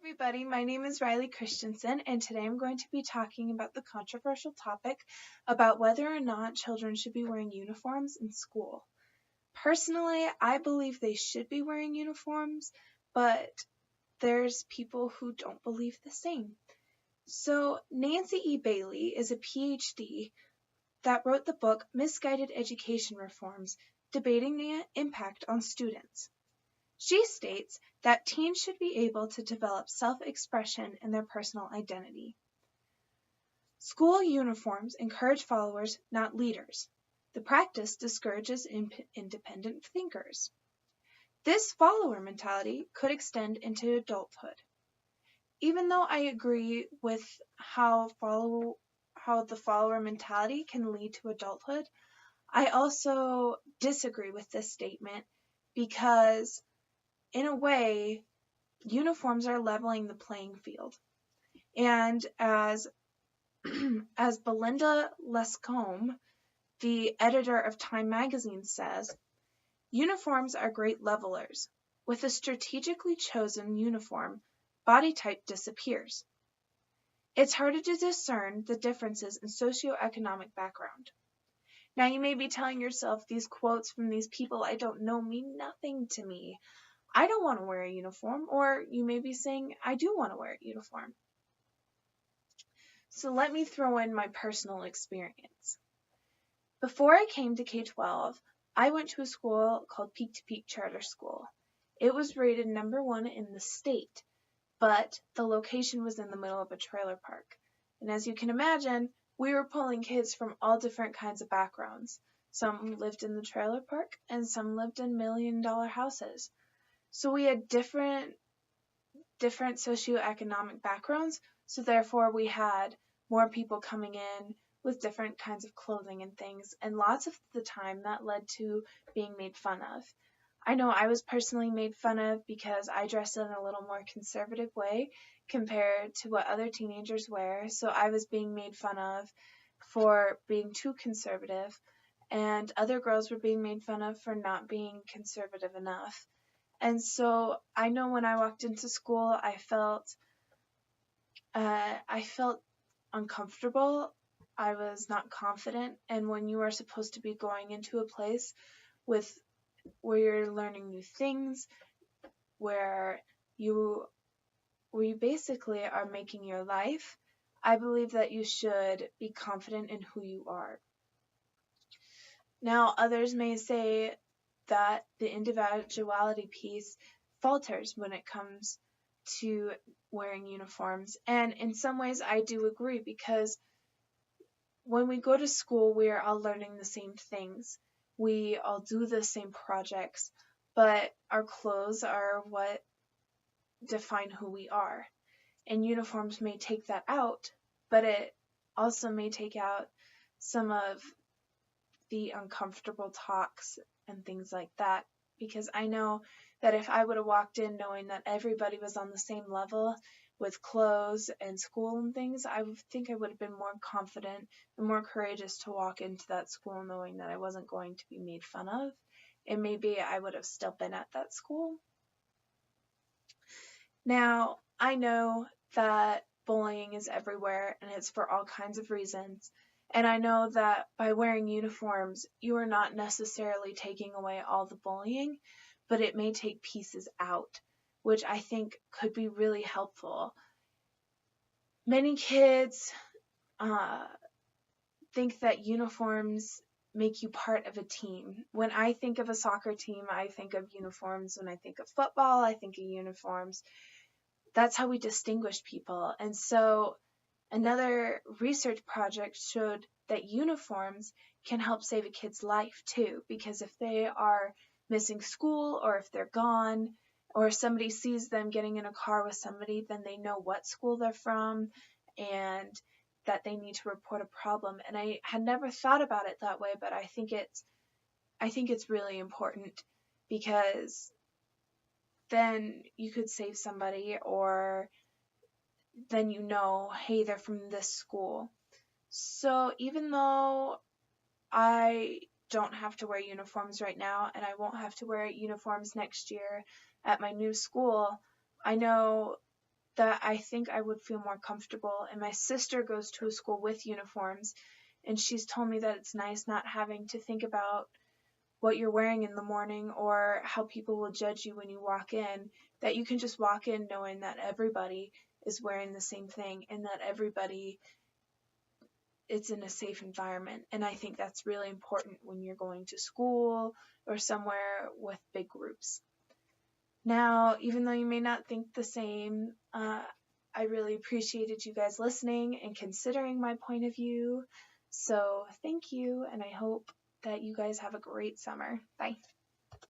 Everybody, my name is Riley Christensen, and today I'm going to be talking about the controversial topic about whether or not children should be wearing uniforms in school. Personally, I believe they should be wearing uniforms, but there's people who don't believe the same. So, Nancy E. Bailey is a PhD that wrote the book Misguided Education Reforms, Debating the Impact on Students. She states that teens should be able to develop self-expression in their personal identity. School uniforms encourage followers, not leaders. The practice discourages independent thinkers. This follower mentality could extend into adulthood. Even though I agree with how the follower mentality can lead to adulthood, I also disagree with this statement because in a way, uniforms are leveling the playing field. And as Belinda Lescombe, the editor of Time magazine, says, uniforms are great levelers. With a strategically chosen uniform, body type disappears. It's harder to discern the differences in socioeconomic background. Now you may be telling yourself these quotes from these people I don't know mean nothing to me. I don't want to wear a uniform, or you may be saying, I do want to wear a uniform. So let me throw in my personal experience. Before I came to K-12, I went to a school called Peak to Peak Charter School. It was rated #1 in the state, but the location was in the middle of a trailer park. And as you can imagine, we were pulling kids from all different kinds of backgrounds. Some lived in the trailer park, and some lived in $1-million houses. So we had different socioeconomic backgrounds, so therefore we had more people coming in with different kinds of clothing and things, and lots of the time that led to being made fun of. I know I was personally made fun of because I dressed in a little more conservative way compared to what other teenagers wear, so I was being made fun of for being too conservative, and other girls were being made fun of for not being conservative enough. And so I know when I walked into school, I felt uncomfortable. I was not confident. And when you are supposed to be going into a place where you're learning new things, where you basically are making your life, I believe that you should be confident in who you are. Now, others may say that the individuality piece falters when it comes to wearing uniforms. And in some ways, I do agree because when we go to school, we are all learning the same things. We all do the same projects, but our clothes are what define who we are. And uniforms may take that out, but it also may take out some of the uncomfortable talks and things like that, because I know that if I would have walked in knowing that everybody was on the same level with clothes and school and things, I think I would have been more confident and more courageous to walk into that school knowing that I wasn't going to be made fun of, and maybe I would have still been at that school. Now, I know that bullying is everywhere and it's for all kinds of reasons. And I know that by wearing uniforms, you are not necessarily taking away all the bullying, but it may take pieces out, which I think could be really helpful. Many kids think that uniforms make you part of a team. When I think of a soccer team, I think of uniforms. When I think of football, I think of uniforms. That's how we distinguish people. And so another research project showed that uniforms can help save a kid's life too, because if they are missing school, or if they're gone, or if somebody sees them getting in a car with somebody, then they know what school they're from and that they need to report a problem. And I had never thought about it that way, but I think it's really important, because then you could save somebody, or then you know, hey, they're from this school. So even though I don't have to wear uniforms right now, and I won't have to wear uniforms next year at my new school, I know that I think I would feel more comfortable. And my sister goes to a school with uniforms, and she's told me that it's nice not having to think about what you're wearing in the morning or how people will judge you when you walk in, that you can just walk in knowing that everybody is wearing the same thing and that everybody it's in a safe environment. And I think that's really important when you're going to school or somewhere with big groups. Now, even though you may not think the same, I really appreciated you guys listening and considering my point of view. So thank you, and I hope that you guys have a great summer. Bye.